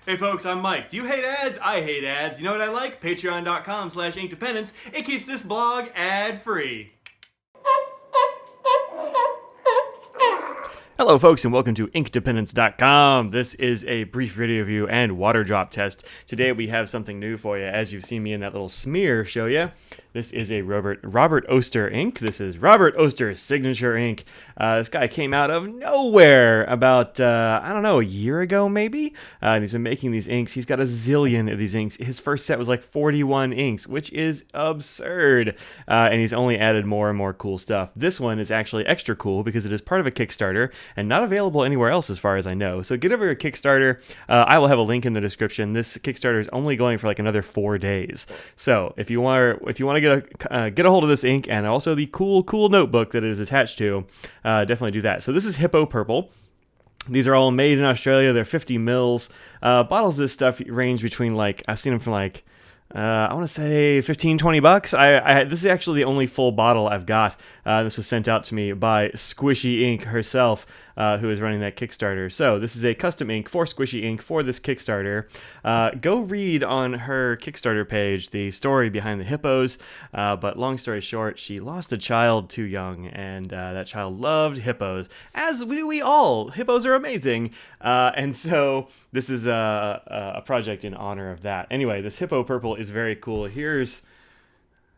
Hey folks, I'm Mike. Do you hate ads? I hate ads. You know what I like? Patreon.com/Inkdependence. It keeps this blog ad-free. Hello folks and welcome to Inkdependence.com. This is a brief video review and water drop test. Today we have something new for you. As you've seen me in that little smear show you, this is a Robert Oster ink. This is Robert Oster's signature ink. This guy came out of nowhere about, I don't know, a year ago maybe? And he's been making these inks. He's got a zillion of these inks. His first set was like 41 inks, which is absurd. And he's only added more and more cool stuff. This one is actually extra cool because it is part of a Kickstarter and not available anywhere else as far as I know. So get over to Kickstarter. I will have a link in the description. This Kickstarter is only going for like another 4 days. So if you want to get a hold of this ink and also the cool notebook that it is attached to, definitely do that. So this is Hippo Purple. These are all made in Australia. They're 50 mils. Bottles of this stuff range between like, I've seen them from like, I want to say 15, 20 bucks. This is actually the only full bottle I've got. This was sent out to me by Squishyink herself, who is running that Kickstarter. So this is a custom ink for Squishyink for this Kickstarter. Go read on her Kickstarter page the story behind the hippos. But long story short, she lost a child too young, and that child loved hippos, as we all. Hippos are amazing. And so this is a project in honor of that. Anyway, this Hippo Purple is very cool. Here's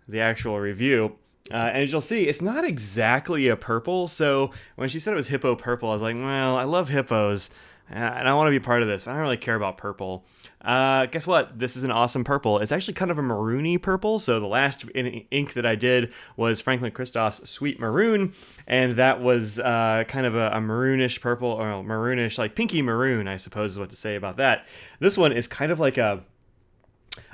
the actual review. And as you'll see, it's not exactly a purple. So when she said it was Hippo Purple, I was like, well, I love hippos, and I want to be part of this, but I don't really care about purple. Guess what? This is an awesome purple. It's actually kind of a maroony purple. So the last ink that I did was Franklin Christoph's Sweet Maroon, and that was kind of a maroonish purple, or maroonish, like pinky maroon, I suppose is what to say about that. This one is kind of like a,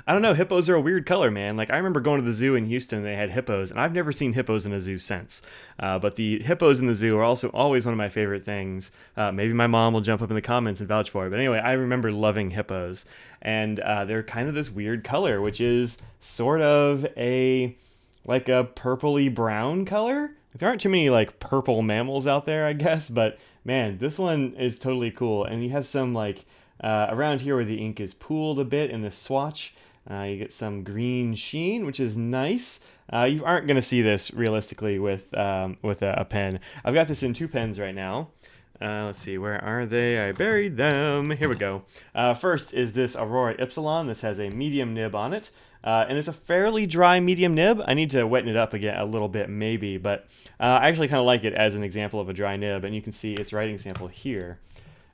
I don't know, hippos are a weird color, man. Like, I remember going to the zoo in Houston, they had hippos, and I've never seen hippos in a zoo since. But the hippos in the zoo are also always one of my favorite things. Maybe my mom will jump up in the comments and vouch for it. But anyway, I remember loving hippos. And they're kind of this weird color, which is sort of like a purpley brown color. There aren't too many, like, purple mammals out there, I guess. But, man, this one is totally cool. And you have some, like, around here where the ink is pooled a bit in the swatch. You get some green sheen, which is nice. You aren't going to see this realistically with a pen. I've got this in 2 pens right now. Let's see, where are they? I buried them. Here we go. First is this Aurora Ypsilon. This has a medium nib on it. And it's a fairly dry medium nib. I need to wetten it up again a little bit maybe, but I actually kind of like it as an example of a dry nib. And you can see its writing sample here.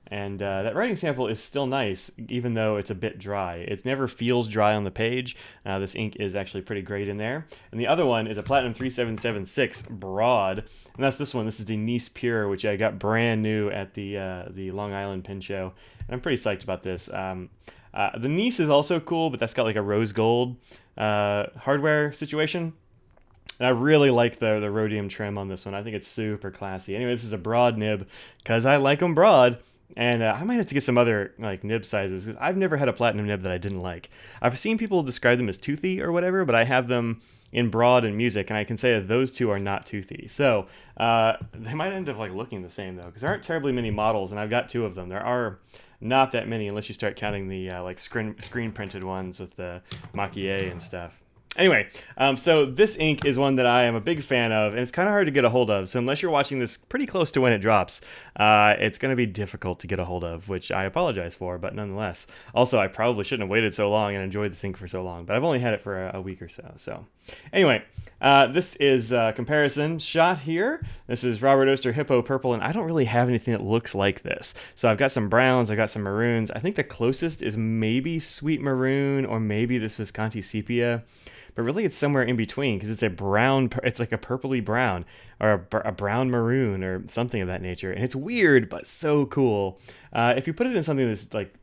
And that writing sample is still nice, even though it's a bit dry. It never feels dry on the page. This ink is actually pretty great in there. And the other one is a Platinum 3776 Broad, and that's this one. This is the Nice Pure, which I got brand new at the Long Island Pen Show. And I'm pretty psyched about this. The Nice is also cool, but that's got like a rose gold hardware situation. And I really like the rhodium trim on this one. I think it's super classy. Anyway, this is a broad nib, because I like them broad. And I might have to get some other like nib sizes, because I've never had a platinum nib that I didn't like. I've seen people describe them as toothy or whatever, but I have them in broad and music, and I can say that those two are not toothy. So they might end up like looking the same though, because there aren't terribly many models, and I've got 2 of them. There are not that many unless you start counting the like screen printed ones with the maquille and stuff. Anyway, so this ink is one that I am a big fan of, and it's kind of hard to get a hold of. So unless you're watching this pretty close to when it drops, it's going to be difficult to get a hold of, which I apologize for, but nonetheless. Also, I probably shouldn't have waited so long and enjoyed this ink for so long, but I've only had it for a week or so. So anyway, this is a comparison shot here. This is Robert Oster Hippo Purple, and I don't really have anything that looks like this. So I've got some browns, I've got some maroons. I think the closest is maybe Sweet Maroon, or maybe this Visconti Sepia. But really it's somewhere in between, because it's a brown, it's like a purpley brown, or a brown maroon, or something of that nature. And it's weird, but so cool. If you put it in something that's like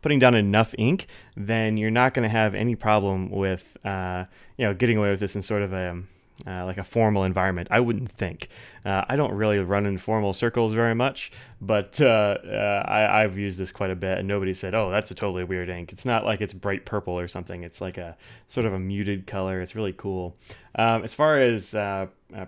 putting down enough ink, then you're not going to have any problem with, getting away with this in sort of a, like a formal environment. I wouldn't think. I don't really run in formal circles very much, but I've used this quite a bit, and nobody said, oh, that's a totally weird ink. It's not like it's bright purple or something. It's like a sort of a muted color. It's really cool. As far as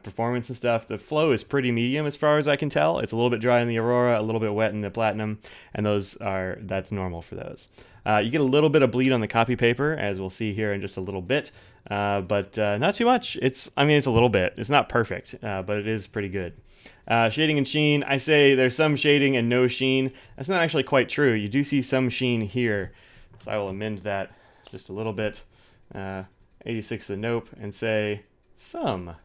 performance and stuff, the flow is pretty medium as far as I can tell. It's a little bit dry in the Aurora, a little bit wet in the Platinum, and that's normal for those. You get a little bit of bleed on the copy paper, as we'll see here in just a little bit, but not too much. It's a little bit. It's not perfect, but it is pretty good. Shading and sheen, I say there's some shading and no sheen. That's not actually quite true. You do see some sheen here, so I will amend that just a little bit. 86 the nope, and say some.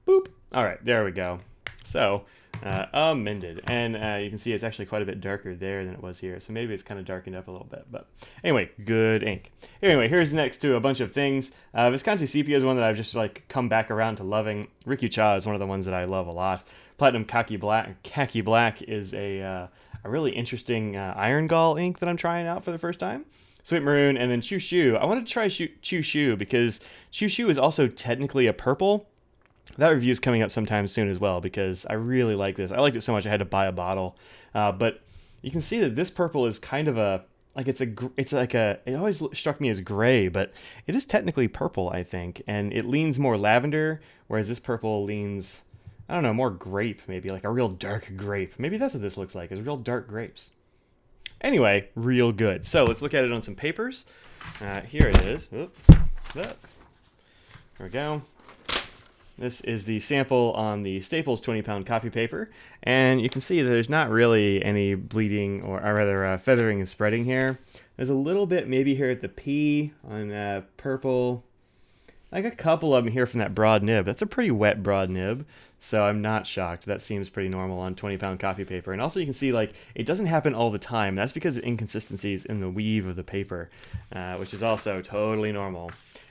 Boop. All right, there we go. So, amended. And you can see it's actually quite a bit darker there than it was here. So maybe it's kind of darkened up a little bit. But anyway, good ink. Anyway, here's next to a bunch of things. Visconti Sepia is one that I've just like come back around to loving. Rikyucha is one of the ones that I love a lot. Platinum Khaki Black is a really interesting iron gall ink that I'm trying out for the first time. Sweet Maroon, and then Choo Choo. I wanted to try Choo Choo because Choo Choo is also technically a purple. That review is coming up sometime soon as well because I really like this. I liked it so much I had to buy a bottle. But you can see that this purple is kind of it always struck me as gray, but it is technically purple, I think. And it leans more lavender, whereas this purple leans, I don't know, more grape, maybe like a real dark grape. Maybe that's what this looks like, is real dark grapes. Anyway, real good. So let's look at it on some papers. Here it is. There we go. This is the sample on the Staples 20-pound copy paper. And you can see that there's not really any bleeding, or rather feathering and spreading here. There's a little bit maybe here at the P on purple. Like a couple of them here from that broad nib. That's a pretty wet broad nib, so I'm not shocked. That seems pretty normal on 20-pound copy paper. And also you can see like it doesn't happen all the time. That's because of inconsistencies in the weave of the paper, which is also totally normal.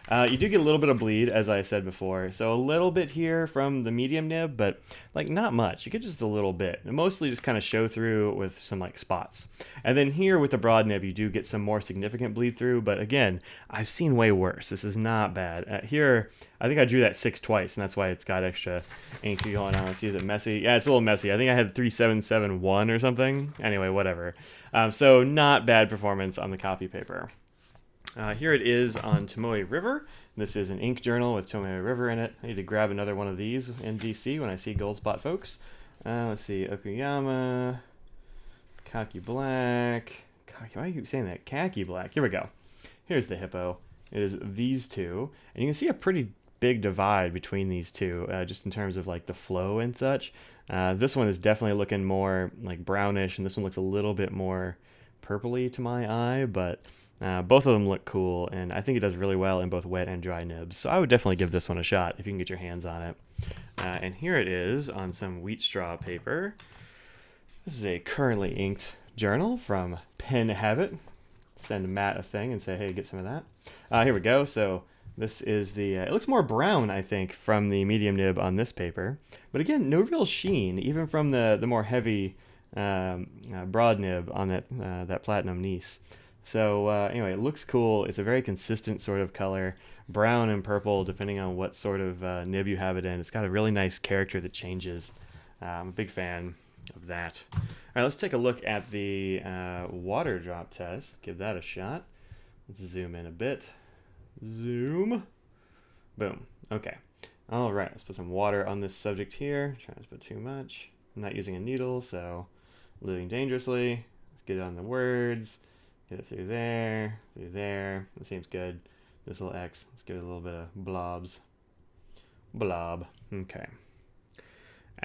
You do get a little bit of bleed, as I said before. So a little bit here from the medium nib, but like not much. You get just a little bit. And mostly just kind of show through with some like spots. And then here with the broad nib, you do get some more significant bleed through. But again, I've seen way worse. This is not bad. Here, I think I drew that 6 twice, and that's why it's got extra ink going on. Let's see, is it messy? Yeah, it's a little messy. I think I had 3771 or something. Anyway, whatever. So not bad performance on the copy paper. Here it is on Tomoya River. This is an ink journal with Tomoya River in it. I need to grab another one of these in DC when I see Gold Spot folks. Let's see, Okuyama, Khaki Black. Why do you keep saying that? Khaki Black. Here we go. Here's the Hippo. It is these two. And you can see a pretty big divide between these two, just in terms of like the flow and such. This one is definitely looking more like brownish, and this one looks a little bit more purpley to my eye, but both of them look cool, and I think it does really well in both wet and dry nibs. So I would definitely give this one a shot if you can get your hands on it. And here it is on some wheat straw paper. This is a currently inked journal from Pen Habit. Send Matt a thing and say, hey, get some of that. Here we go. So this is the, it looks more brown, I think, from the medium nib on this paper. But again, no real sheen, even from the more heavy broad nib on that Platinum Nice. So anyway, it looks cool. It's a very consistent sort of color, brown and purple, depending on what sort of nib you have it in. It's got a really nice character that changes. I'm a big fan of that. All right, let's take a look at the water drop test. Give that a shot. Let's zoom in a bit. Zoom. Boom. Okay. All right, let's put some water on this subject here. Trying to put too much. I'm not using a needle, so living dangerously. Let's get it on the words. Get it through there, through there. That seems good. This little X. Let's give it a little bit of blobs. Blob. Okay.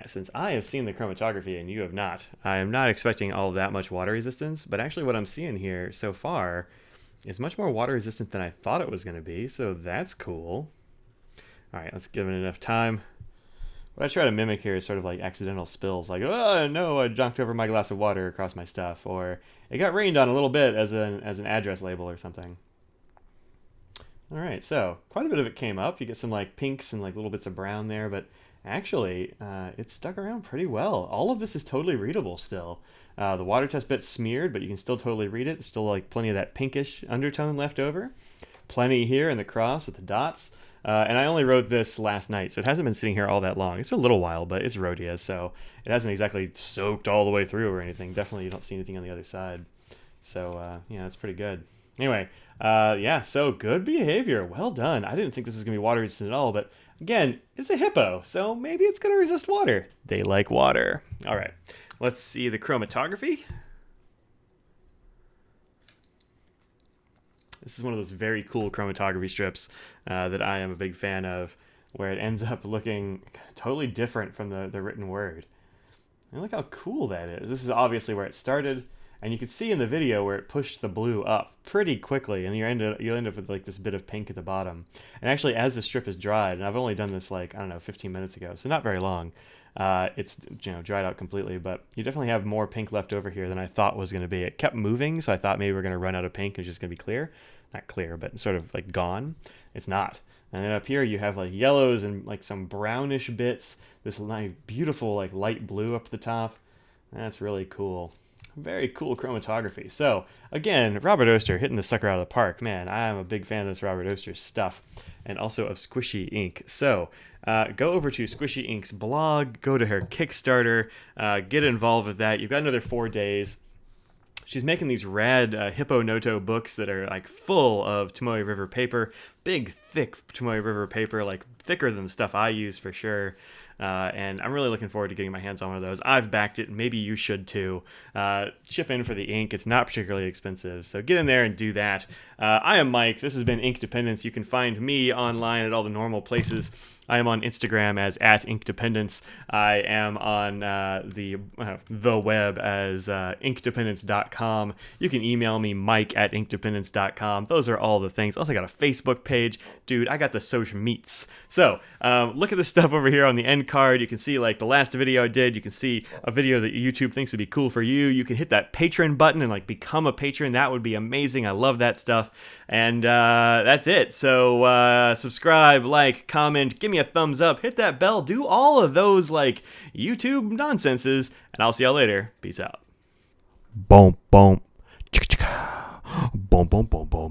Since I have seen the chromatography and you have not, I am not expecting all that much water resistance, but actually what I'm seeing here so far is much more water resistant than I thought it was going to be, so that's cool. All right, let's give it enough time. What I try to mimic here is sort of like accidental spills, like, oh no, I knocked over my glass of water across my stuff, or it got rained on a little bit as an address label or something. All right, so quite a bit of it came up. You get some like pinks and like little bits of brown there, but actually it stuck around pretty well. All of this is totally readable still. The water test bit's smeared, but you can still totally read it. There's still like plenty of that pinkish undertone left over. Plenty here in the cross with the dots. And I only wrote this last night, so it hasn't been sitting here all that long. It's been a little while, but it's Rhodia, so it hasn't exactly soaked all the way through or anything. Definitely you don't see anything on the other side. So, yeah, it's pretty good. Anyway, yeah, so good behavior. Well done. I didn't think this was going to be water resistant at all, but again, it's a hippo, so maybe it's going to resist water. They like water. All right, let's see the chromatography. This is one of those very cool chromatography strips that I am a big fan of, where it ends up looking totally different from the written word. And look how cool that is. This is obviously where it started, and you can see in the video where it pushed the blue up pretty quickly, and you'll end up with like this bit of pink at the bottom. And actually, as the strip is dried, and I've only done this like, I don't know, 15 minutes ago, so not very long, it's dried out completely, but you definitely have more pink left over here than I thought was going to be. It kept moving, so I thought maybe we're going to run out of pink and it's just going to be clear. Not clear, but sort of like gone. It's not. And then up here you have like yellows and like some brownish bits. This nice, beautiful like light blue up the top. That's really cool. Very cool chromatography. So again, Robert Oster hitting the sucker out of the park. Man, I am a big fan of this Robert Oster stuff, and also of Squishyink. So go over to Squishyink's blog, go to her Kickstarter, get involved with that. You've got another 4 days. She's making these rad Hippo Noto books that are like full of Tomoya River paper, big, thick Tomoya River paper, like thicker than the stuff I use for sure. And I'm really looking forward to getting my hands on one of those. I've backed it. Maybe you should too. Chip in for the ink. It's not particularly expensive. So get in there and do that. I am Mike. This has been Ink Dependence. You can find me online at all the normal places. I am on Instagram as @InkDependence. I am on the web as inkdependence.com. You can email me, mike@inkdependence.com. Those are all the things. Also got a Facebook page. Dude, I got the social meets. So look at the stuff over here on the end card. You can see like the last video I did. You can see a video that YouTube thinks would be cool for you. You can hit that patron button and like become a patron. That would be amazing. I love that stuff. And that's it. So subscribe, like, comment, give me a thumbs up, hit that bell, do all of those like YouTube nonsenses, and I'll see y'all later. Peace out. Boom, boom, chicka, chicka, boom, boom, boom, boom.